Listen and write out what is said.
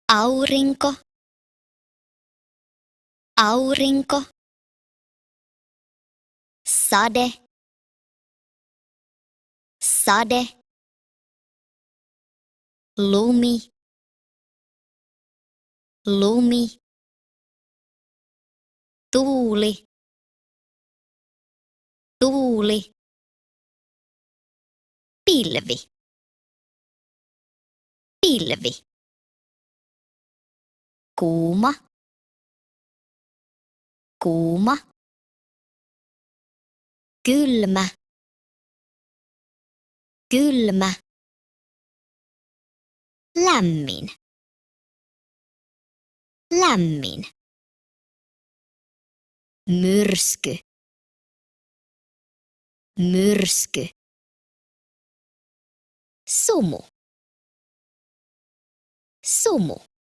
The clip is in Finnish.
Aurinko, aurinko. Sade, sade. Lumi, lumi. Tuuli, tuuli. Pilvi, pilvi. Kuuma, kuuma. Kylmä, kylmä. Lämmin, lämmin. Myrsky, myrsky. Sumu, sumu.